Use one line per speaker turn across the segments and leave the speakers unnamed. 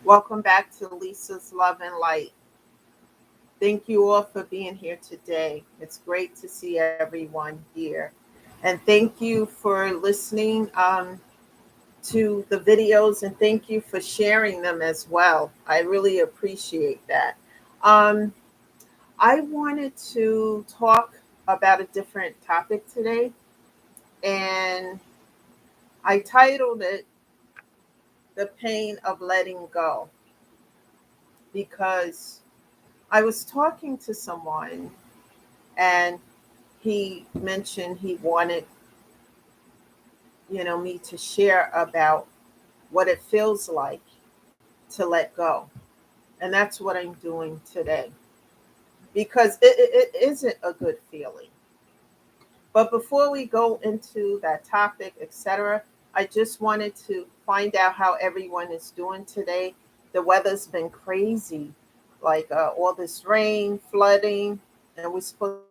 Welcome back to Lisa's Love and Light. Thank you all for being here today. It's great to see everyone here. And thank you for listening to the videos and thank you for sharing them as well. I really appreciate that. Um, I wanted to talk about a different topic today, and I titled it The Pain of Letting Go because I was talking to someone and he mentioned he wanted, me to share about what it feels like to let go. And that's what I'm doing today because it isn't a good feeling. But before we go into that topic, etc., I just wanted to find out how everyone is doing today. The weather's been crazy, like all this rain, flooding, and we're supposed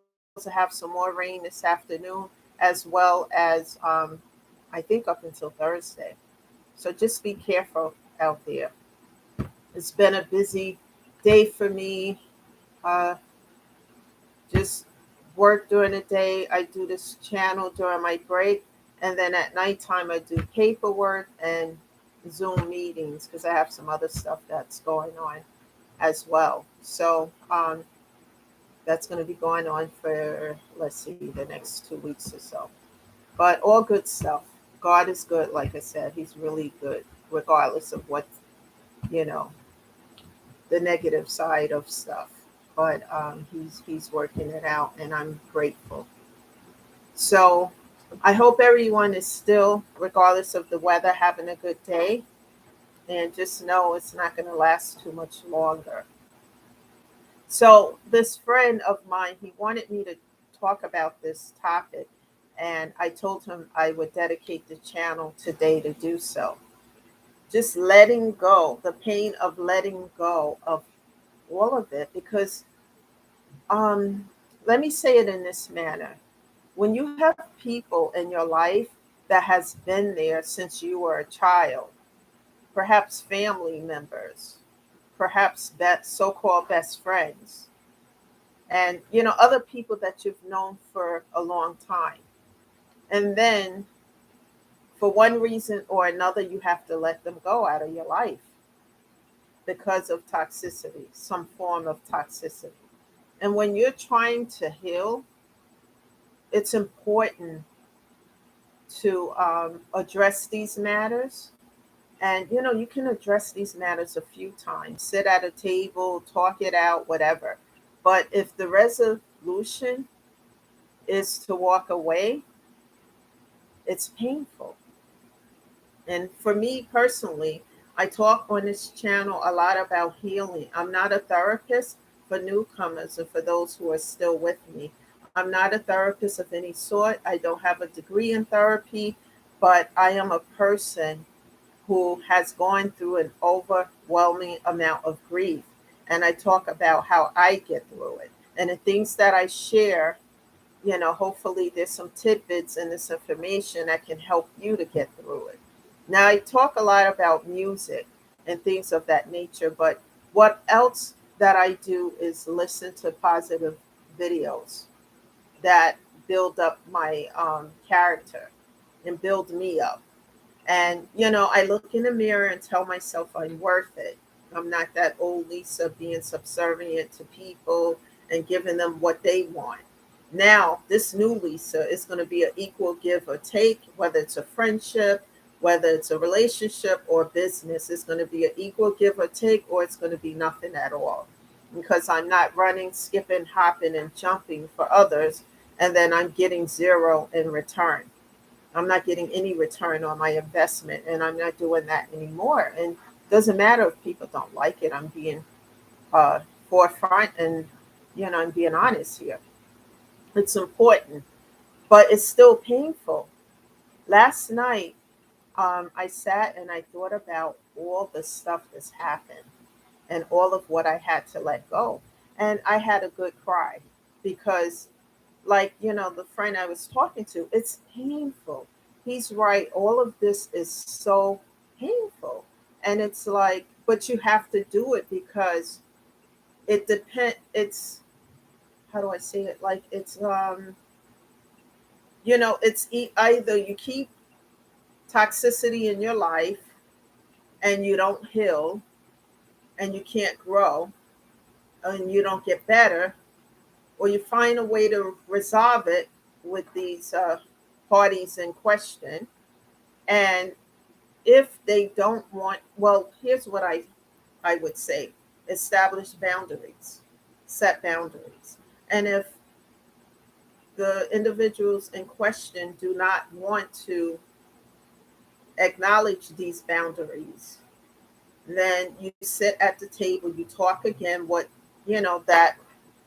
to have some more rain this afternoon, as well as I think up until Thursday. So just be careful out there. It's been a busy day for me. Uh, just work during the day. I do this channel during my break. And then at nighttime, I do paperwork and Zoom meetings because I have some other stuff that's going on as well. So that's going to be going on for, let's see, the next 2 weeks or so. But all good stuff. God is good, like I said. He's really good, regardless of what, you know, the negative side of stuff. But he's working it out, and I'm grateful. So I hope everyone is still, regardless of the weather, having a good day. And just know it's not going to last too much longer. So this friend of mine, he wanted me to talk about this topic. And I told him I would dedicate the channel today to do so. Just letting go, the pain of letting go of all of it. Because um, let me say it in this manner. When you have people in your life that has been there since you were a child, perhaps family members, perhaps that so-called best friends, and other people that you've known for a long time, and then for one reason or another you have to let them go out of your life because of toxicity, some form of toxicity. And when you're trying to heal, it's important to address these matters. And you can address these matters a few times, sit at a table, talk it out, whatever. But if the resolution is to walk away, it's painful. And for me personally, I talk on this channel a lot about healing. I'm not a therapist for newcomers and for those who are still with me. I'm not a therapist of any sort. I don't have a degree in therapy, but I am a person who has gone through an overwhelming amount of grief. And I talk about how I get through it. And the things that I share, hopefully there's some tidbits in this information that can help you to get through it. Now, I talk a lot about music and things of that nature, but what else that I do is listen to positive videos that build up my character and build me up. And, I look in the mirror and tell myself I'm worth it. I'm not that old Lisa being subservient to people and giving them what they want. Now, this new Lisa is going to be an equal give or take, whether it's a friendship, whether it's a relationship or business. It's going to be an equal give or take, or it's going to be nothing at all. Because I'm not running, skipping, hopping, and jumping for others, and then I'm getting zero in return. I'm not getting any return on my investment, and I'm not doing that anymore. And it doesn't matter if people don't like it. I'm being uh, forefront, and I'm being honest here. It's important, but it's still painful. Last night, I sat and I thought about all the stuff that's happened and all of what I had to let go, and I had a good cry because like the friend I was talking to, it's painful. He's right, all of this is so painful. And it's like, but you have to do it because it's, how do I say it? Like it's, it's either you keep toxicity in your life and you don't heal and you can't grow and you don't get better, or you find a way to resolve it with these parties in question. And if they don't want, well, here's what I would say: establish boundaries, set boundaries. And if the individuals in question do not want to acknowledge these boundaries, then you sit at the table, you talk again, what, that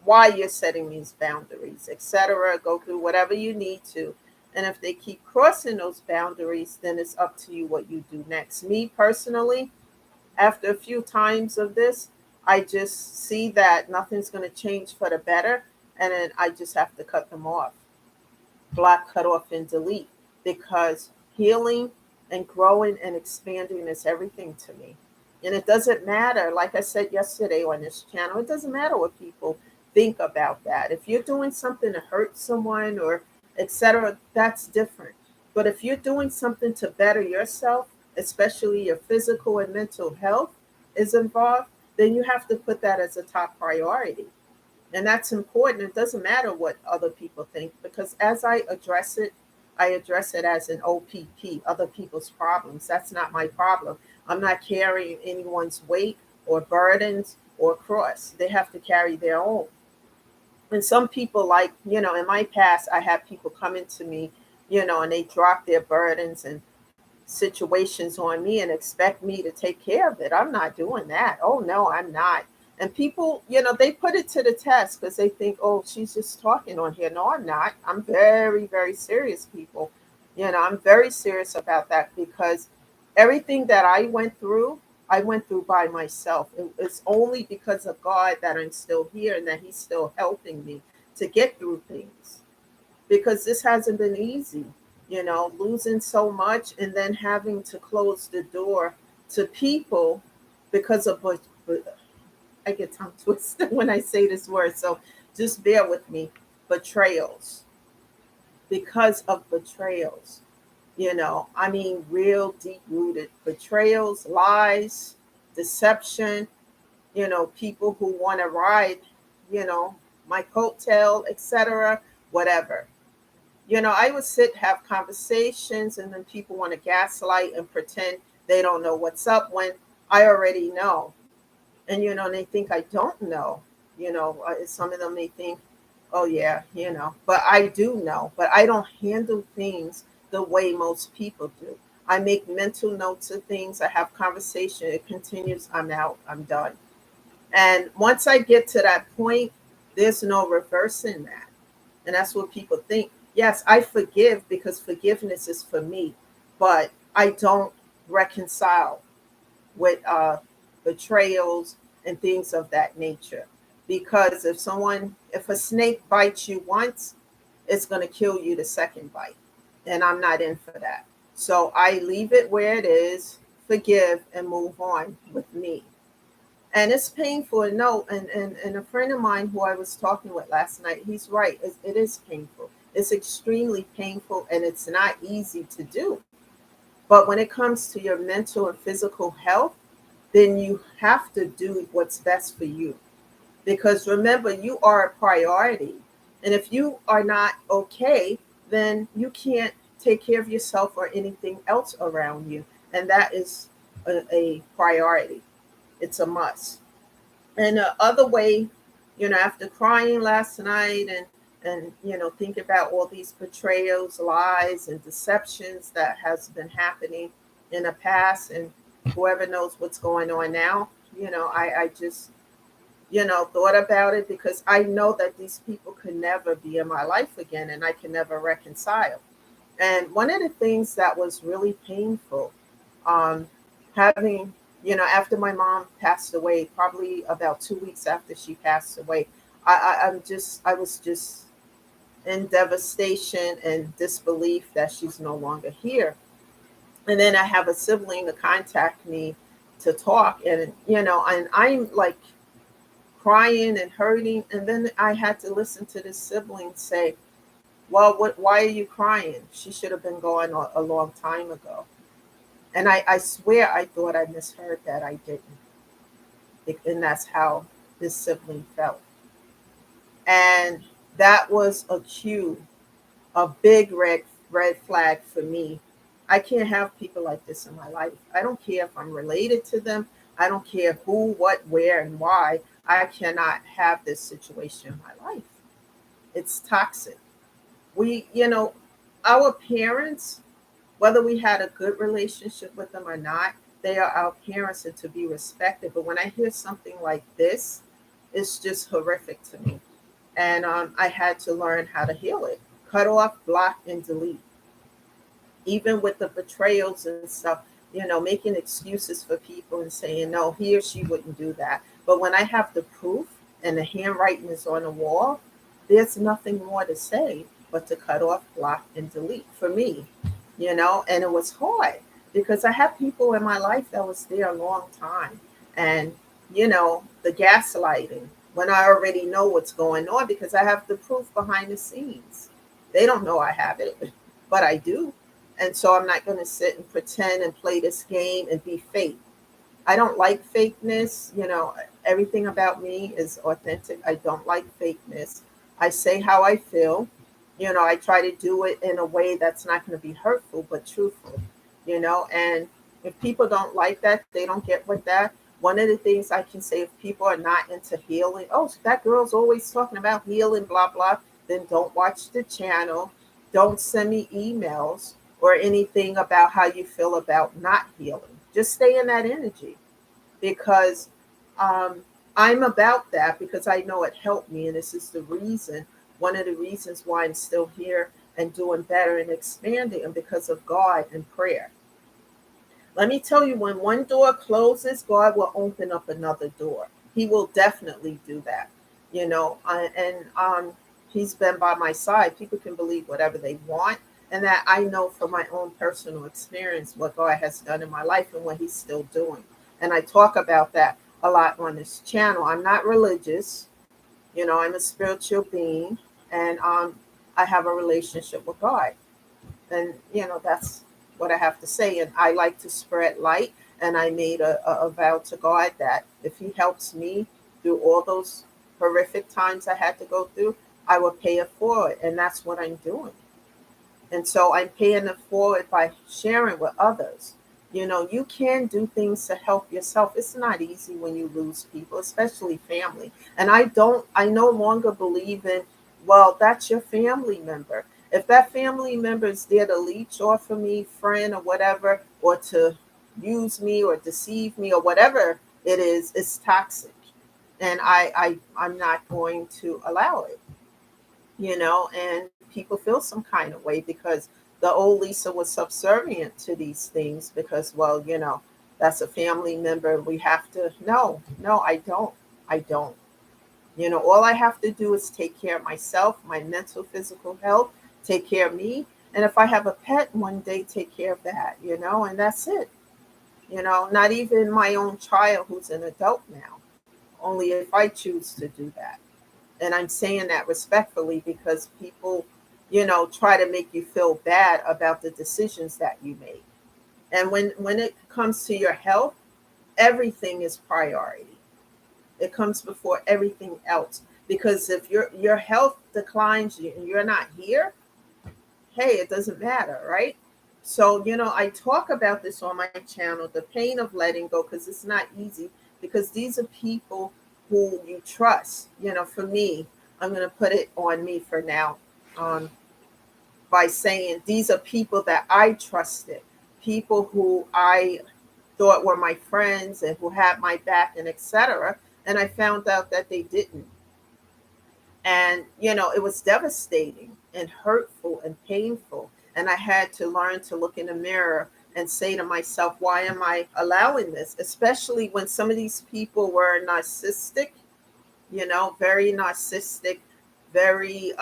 why you're setting these boundaries, etc. Go through whatever you need to. And if they keep crossing those boundaries, then it's up to you what you do next. Me personally, after a few times of this, I just see that nothing's going to change for the better. And then I just have to cut them off, block, cut off, and delete, because healing and growing and expanding is everything to me. And it doesn't matter, like I said yesterday on this channel, it doesn't matter what people think about that. If you're doing something to hurt someone or etc., that's different. But if you're doing something to better yourself, especially your physical and mental health is involved, then you have to put that as a top priority. And that's important. It doesn't matter what other people think, because as I address it as an OPP, other people's problems. That's not my problem. I'm not carrying anyone's weight or burdens or cross. They have to carry their own. And some people, like, in my past, I had people come into me, and they drop their burdens and situations on me and expect me to take care of it. I'm not doing that. Oh, no, I'm not. And people, they put it to the test because they think, oh, she's just talking on here. No, I'm not. I'm very, very serious, people. I'm very serious about that, because everything that I went through by myself. It's only because of God that I'm still here and that He's still helping me to get through things, because this hasn't been easy, losing so much and then having to close the door to people because of what. I get tongue twisted when I say this word, so just bear with me. Betrayals. Because of betrayals. I mean, real deep rooted betrayals, lies, deception, people who want to ride, you know, my coattail, etc., whatever. I would sit, have conversations, and then people want to gaslight and pretend they don't know what's up when I already know. And, they think I don't know. Some of them may think, oh, yeah, but I do know. But I don't handle things the way most people do. I make mental notes of things. I have conversation. It continues. I'm out. I'm done. And once I get to that point, there's no reversing that. And that's what people think. Yes, I forgive because forgiveness is for me, but I don't reconcile with betrayals and things of that nature. Because if a snake bites you once, it's going to kill you the second bite. And I'm not in for that. So I leave it where it is, forgive, and move on with me. And it's painful. No, and a friend of mine who I was talking with last night, he's right. It is painful. It's extremely painful, and it's not easy to do. But when it comes to your mental and physical health, then you have to do what's best for you. Because remember, you are a priority. And if you are not okay, then you can't take care of yourself or anything else around you. And that is a priority. It's a must. And the other way, after crying last night and think about all these betrayals, lies, and deceptions that has been happening in the past, and whoever knows what's going on now, I just thought about it, because I know that these people could never be in my life again, and I can never reconcile. And one of the things that was really painful, um, having, after my mom passed away, probably about 2 weeks after she passed away, I was just in devastation and disbelief that she's no longer here. And then I have a sibling to contact me to talk, and and I'm like crying and hurting, and then I had to listen to this sibling say, well, why are you crying? She should have been gone a long time ago. And I swear I thought I misheard that. I didn't. And that's how this sibling felt. And that was a cue, a big red flag for me. I can't have people like this in my life. I don't care if I'm related to them. I don't care who, what, where, and why. I cannot have this situation in my life. It's toxic. We, our parents, whether we had a good relationship with them or not, they are our parents and to be respected. But when I hear something like this, it's just horrific to me. And I had to learn how to heal it. Cut off, block, and delete. Even with the betrayals and stuff, making excuses for people and saying, no, he or she wouldn't do that. But when I have the proof and the handwriting is on the wall, there's nothing more to say but to cut off, block, and delete for me, and it was hard because I have people in my life that was there a long time. And, the gaslighting when I already know what's going on because I have the proof behind the scenes. They don't know I have it, but I do. And so I'm not going to sit and pretend and play this game and be fake. I don't like fakeness. Everything about me is authentic. I don't like fakeness. I say how I feel. I try to do it in a way that's not going to be hurtful, but truthful, and if people don't like that, they don't get with that. One of the things I can say, if people are not into healing, oh, so that girl's always talking about healing, blah, blah, then don't watch the channel. Don't send me emails or anything about how you feel about not healing. Just stay in that energy because um, I'm about that because I know it helped me. And this is the reason, one of the reasons why I'm still here and doing better and expanding, and because of God and prayer. Let me tell you, when one door closes, God will open up another door. He will definitely do that. And He's been by my side. People can believe whatever they want, and that I know from my own personal experience what God has done in my life and what He's still doing. And I talk about that a lot on this channel. I'm not religious. I'm a spiritual being, and I have a relationship with God. And that's what I have to say. And I like to spread light, and I made a vow to God that if He helps me through all those horrific times I had to go through, I will pay it forward. And that's what I'm doing. And so I'm paying it forward by sharing with others. You can do things to help yourself. It's not easy when you lose people, especially family. And I no longer believe in, well, that's your family member. If that family member is there to leech off of me, friend or whatever, or to use me or deceive me or whatever it is, it's toxic. And I'm not going to allow it, and people feel some kind of way because the old Lisa was subservient to these things because, well, that's a family member. We have to, no, I don't. All I have to do is take care of myself, my mental, physical health, take care of me. And if I have a pet, one day take care of that, and that's it. Not even my own child who's an adult now, only if I choose to do that. And I'm saying that respectfully because people, try to make you feel bad about the decisions that you made. And when it comes to your health, everything is priority. It comes before everything else. Because if your health declines and you're not here, hey, it doesn't matter, right? So, I talk about this on my channel, the pain of letting go, because it's not easy, because these are people who you trust. For me, I'm going to put it on me for now, um, by saying these are people that I trusted, people who I thought were my friends and who had my back and etc. And I found out that they didn't. And, it was devastating and hurtful and painful. And I had to learn to look in the mirror and say to myself, why am I allowing this? Especially when some of these people were narcissistic, very narcissistic, very,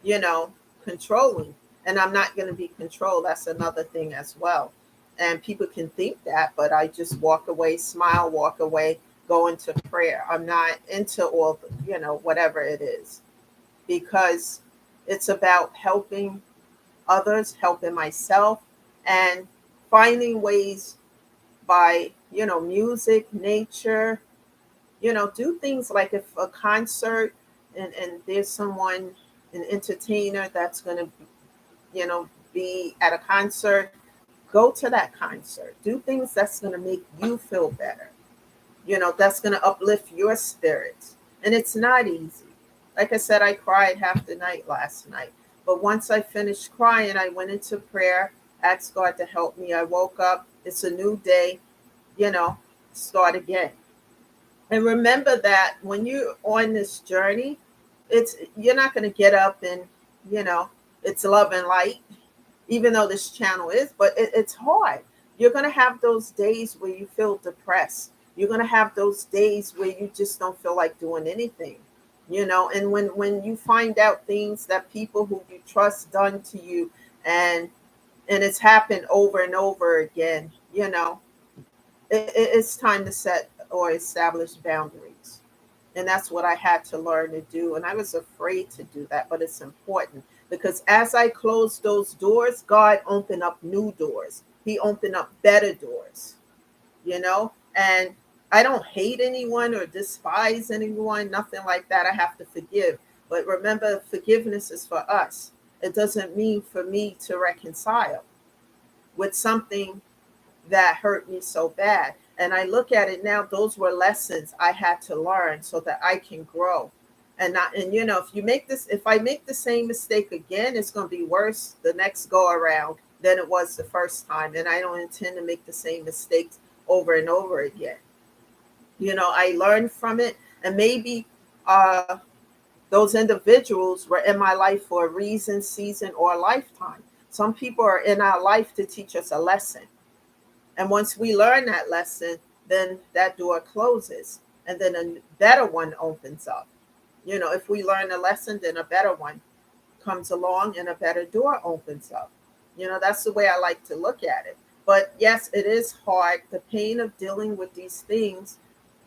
you know, controlling. And I'm not going to be controlled. That's another thing as well. And people can think that, but I just walk away, smile, walk away, go into prayer. I'm not into all, whatever it is, because it's about helping others, helping myself, and finding ways by, music, nature, do things like if a concert and there's someone, an entertainer that's going to, be at a concert, go to that concert. Do things that's going to make you feel better. That's going to uplift your spirits. And it's not easy. Like I said, I cried half the night last night. But once I finished crying, I went into prayer, asked God to help me. I woke up. It's a new day, you know, start again. And remember that when you're on this journey, you're not going to get up and, you know, it's love and light, even though this channel is, but it's hard. You're going to have those days where you feel depressed. You're going to have those days where you just don't feel like doing anything, and when you find out things that people who you trust done to you, and it's happened over and over again, it's time to set or establish boundaries. And that's what I had to learn to do. And I was afraid to do that, but it's important because as I closed those doors, God opened up new doors. He opened up better doors, and I don't hate anyone or despise anyone, nothing like that. I have to forgive. But remember, forgiveness is for us. It doesn't mean for me to reconcile with something that hurt me so bad. And I look at it now, those were lessons I had to learn so that I can grow. And not, and if I make the same mistake again, it's going to be worse the next go around than it was the first time. And I don't intend to make the same mistakes over and over again. I learned from it, and maybe those individuals were in my life for a reason, season, or a lifetime. Some people are in our life to teach us a lesson. And once we learn that lesson, then that door closes and then a better one opens up. If we learn a lesson, then a better one comes along and a better door opens up. That's the way I like to look at it. But yes, it is hard. The pain of dealing with these things,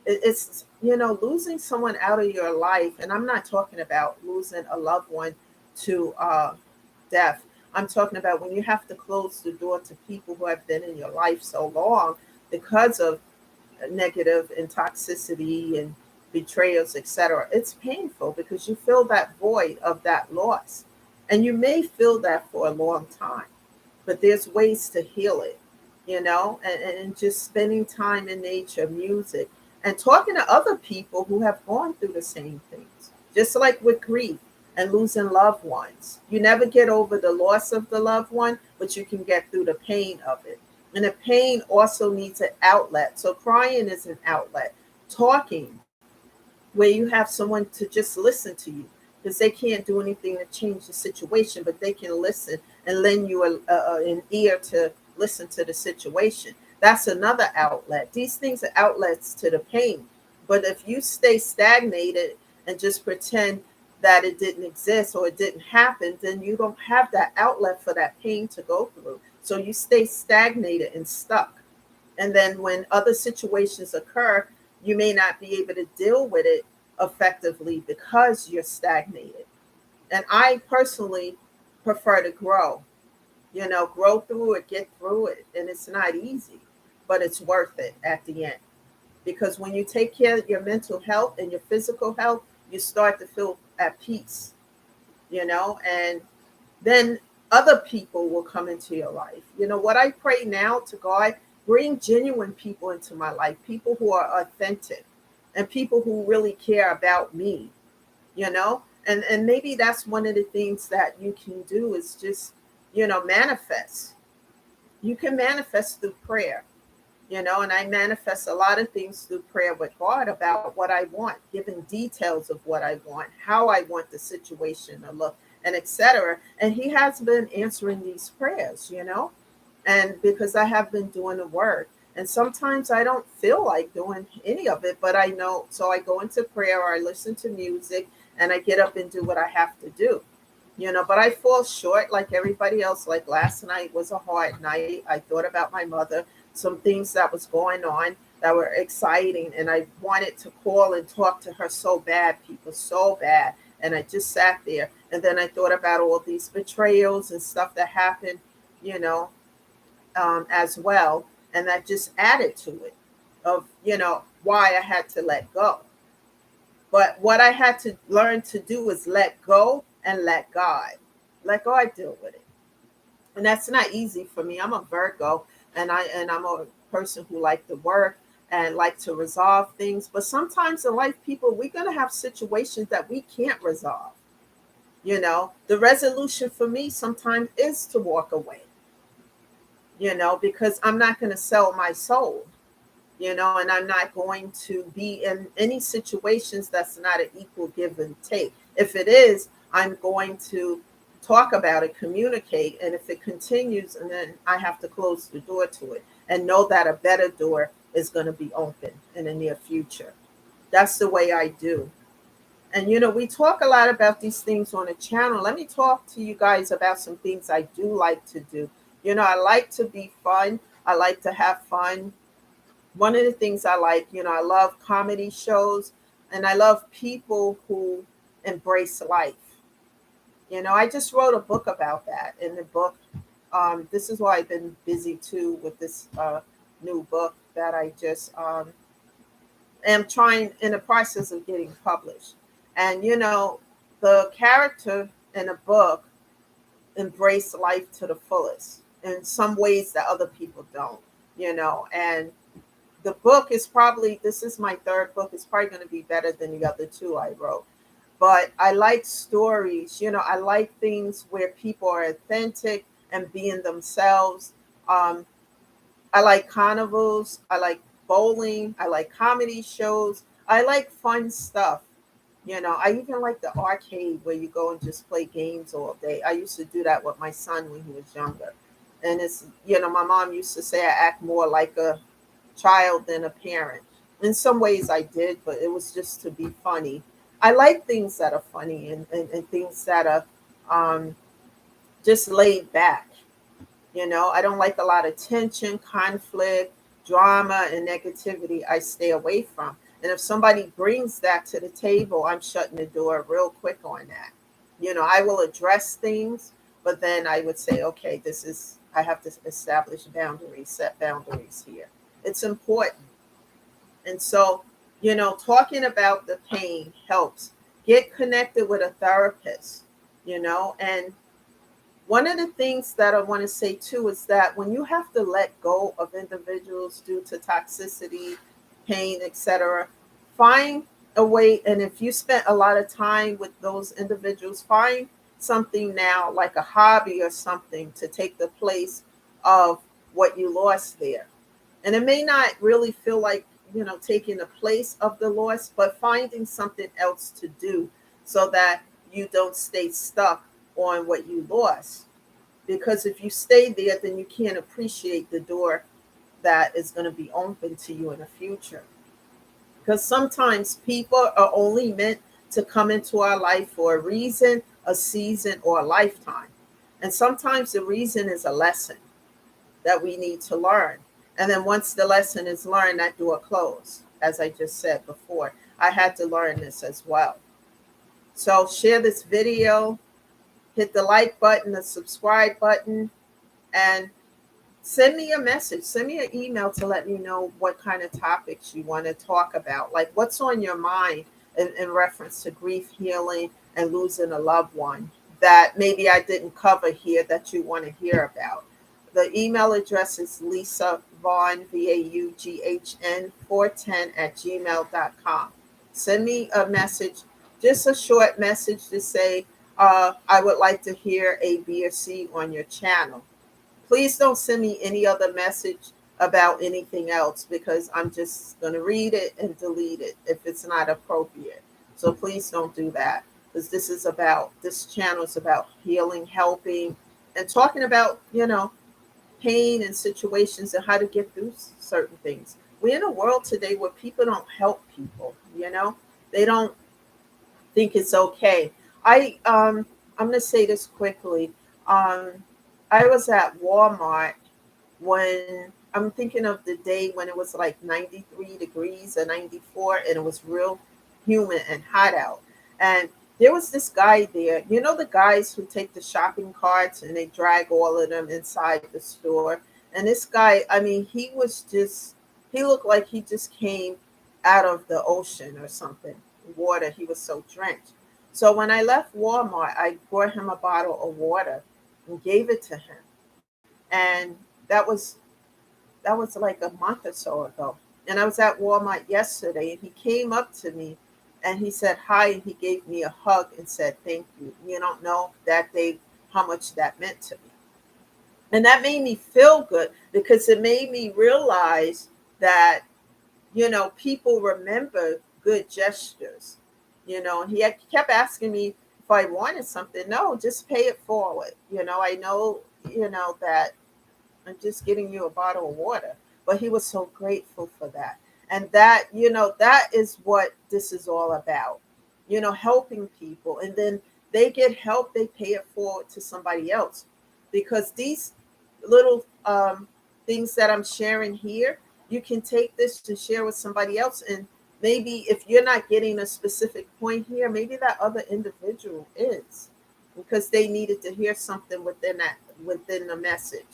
it's, losing someone out of your life. And I'm not talking about losing a loved one to death. I'm talking about when you have to close the door to people who have been in your life so long because of negative and toxicity and betrayals, etc. It's painful because you feel that void of that loss. And you may feel that for a long time, but there's ways to heal it, and just spending time in nature, music, and talking to other people who have gone through the same things, just like with grief and losing loved ones. You never get over the loss of the loved one, but you can get through the pain of it. And the pain also needs an outlet. So crying is an outlet. Talking, where you have someone to just listen to you, because they can't do anything to change the situation, but they can listen and lend you an ear to listen to the situation. That's another outlet. These things are outlets to the pain. But if you stay stagnated and just pretend that it didn't exist or it didn't happen, then you don't have that outlet for that pain to go through. So you stay stagnated and stuck. And then when other situations occur, you may not be able to deal with it effectively because you're stagnated. And I personally prefer to grow, grow through it, get through it. And it's not easy, but it's worth it at the end. Because when you take care of your mental health and your physical health, you start to feel at peace, and then other people will come into your life. What I pray now to God, bring genuine people into my life, people who are authentic and people who really care about me, and maybe that's one of the things that you can do is just, manifest. You can manifest through prayer. And I manifest a lot of things through prayer with God about what I want, giving details of what I want, how I want the situation to look, and etc. And he has been answering these prayers, and because I have been doing the work. And sometimes I don't feel like doing any of it, but I know, so I go into prayer or I listen to music and I get up and do what I have to do. But I fall short like everybody else. Like last night was a hard night. I thought about my mother, some things that was going on that were exciting, and I wanted to call and talk to her so bad, people, so bad. And I just sat there, and then I thought about all these betrayals and stuff that happened, you know, as well, and that just added to it of why I had to let go. But what I had to learn to do is let go and let God. Let God deal with it. And that's not easy for me. I'm a Virgo, and I'm a person who like to work and like to resolve things. But sometimes in life, people, we're gonna have situations that we can't resolve. The resolution for me sometimes is to walk away, because I'm not gonna sell my soul, and I'm not going to be in any situations that's not an equal give and take. If it is, I'm going to talk about it, communicate, and if it continues, and then I have to close the door to it and know that a better door is going to be open in the near future. That's the way I do. And we talk a lot about these things on the channel. Let me talk to you guys about some things I do like to do. I like to be fun. I like to have fun. One of the things I like, I love comedy shows, and I love people who embrace life. I just wrote a book about that. In the book, this is why I've been busy too with this new book that I just am trying in the process of getting published. And the character in the book embrace life to the fullest in some ways that other people don't. And the book is probably, this is my third book. It's probably going to be better than the other two I wrote. But I like stories. I like things where people are authentic and being themselves. Um, I like carnivals. I like bowling. I like comedy shows. I like fun stuff. I even like the arcade where you go and just play games all day. I used to do that with my son when he was younger. And my mom used to say I act more like a child than a parent. In some ways I did, but it was just to be funny. I like things that are funny and things that are um, just laid back. I don't like a lot of tension, conflict, drama, and negativity. I stay away from. And if somebody brings that to the table, I'm shutting the door real quick on that. I will address things, but then I would say, okay, I have to establish boundaries, set boundaries here. It's important. And so, talking about the pain helps. Get connected with a therapist, and one of the things that I want to say too is that when you have to let go of individuals due to toxicity, pain, etc., find a way. And if you spent a lot of time with those individuals, find something now like a hobby or something to take the place of what you lost there. And it may not really feel like, taking the place of the loss, but finding something else to do so that you don't stay stuck on what you lost. Because if you stay there, then you can't appreciate the door that is going to be open to you in the future. Because sometimes people are only meant to come into our life for a reason, a season, or a lifetime. And sometimes the reason is a lesson that we need to learn. And then once the lesson is learned, that door closed. As I just said before, I had to learn this as well. So share this video, hit the like button, the subscribe button, and send me a message. Send me an email to let me know what kind of topics you want to talk about. Like what's on your mind in reference to grief, healing, and losing a loved one that maybe I didn't cover here that you want to hear about. The email address is Lisa Vaughn, VAUGHN 410 @gmail.com. Send me a message, just a short message to say, I would like to hear A, B, or C on your channel. Please don't send me any other message about anything else because I'm just going to read it and delete it if it's not appropriate. So please don't do that because this channel is about healing, helping, and talking about, pain and situations and how to get through certain things. We're in a world today where people don't help people, they don't think it's okay. I I'm going to say this quickly. Um, I was at Walmart when I'm thinking of the day when it was like 93 degrees or 94 and it was real humid and hot out. And there was this guy there, you know, the guys who take the shopping carts and they drag all of them inside the store. And this guy, I mean, he looked like he just came out of the ocean or something, water. He was so drenched. So when I left Walmart, I brought him a bottle of water and gave it to him. And that was that was like a month or so ago. And I was at Walmart yesterday and he came up to me and he said hi and he gave me a hug and said thank you. You don't know that day how much that meant to me. And that made me feel good because it made me realize that, you know, people remember good gestures. You know, and kept asking me if I wanted something. No, just pay it forward. You know, I know, you know, that I'm just getting you a bottle of water. But he was so grateful for that. And that, you know, that is what this is all about, you know, helping people. And then they get help, they pay it forward to somebody else. Because these little things that I'm sharing here, you can take this to share with somebody else. And maybe if you're not getting a specific point here, maybe that other individual is because they needed to hear something within the message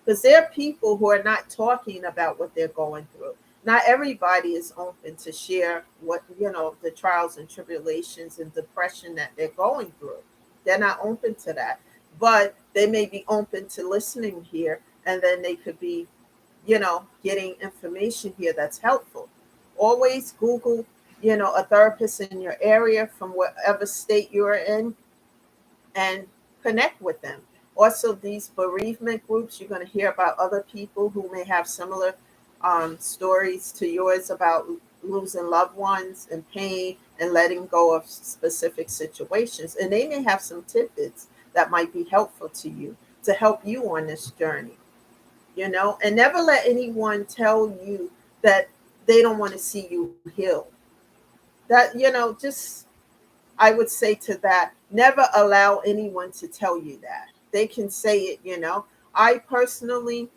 because there are people who are not talking about what they're going through. Not everybody is open to share what, you know, the trials and tribulations and depression that they're going through. They're not open to that, but they may be open to listening here, and then they could be, you know, getting information here that's helpful. Always Google, you know, a therapist in your area from whatever state you're in and connect with them. Also, these bereavement groups, you're going to hear about other people who may have similar stories to yours about losing loved ones and pain and letting go of specific situations. And they may have some tidbits that might be helpful to you to help you on this journey, you know, and never let anyone tell you that they don't want to see you heal. That, you know, just I would say to that, never allow anyone to tell you that. They can say it, you know. I personally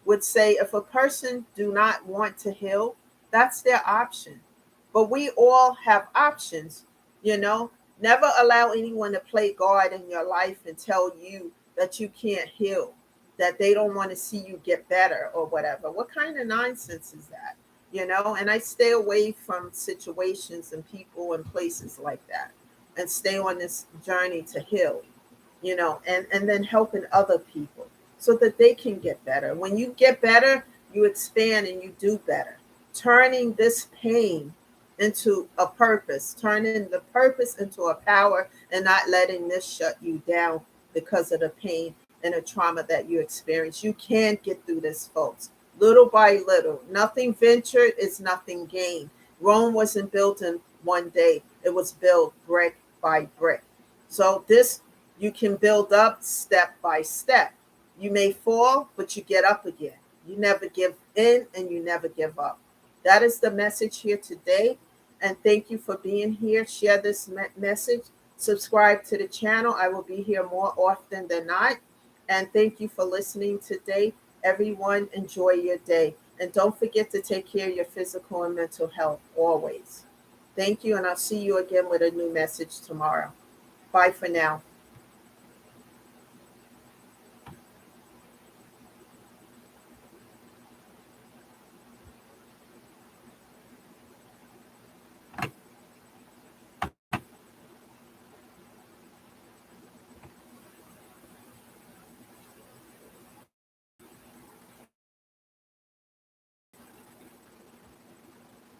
would say if a person do not want to heal, that's their option. But we all have options, you know. Never allow anyone to play God in your life and tell you that you can't heal, that they don't want to see you get better or whatever. What kind of nonsense is that? You know, and I stay away from situations and people and places like that and stay on this journey to heal, you know, and then helping other people so that they can get better. When you get better, you expand and you do better. Turning this pain into a purpose, turning the purpose into a power, and not letting this shut you down because of the pain and the trauma that you experience. You can get through this, folks. Little by little. Nothing ventured is nothing gained. Rome wasn't built in one day, it was built brick by brick. So this you can build up step by step. You may fall, but you get up again. You never give in and you never give up. That is the message here today. And thank you for being here. Share this message. Subscribe to the channel. I will be here more often than not. And thank you for listening today. Everyone, enjoy your day. And don't forget to take care of your physical and mental health always. Thank you. And I'll see you again with a new message tomorrow. Bye for now.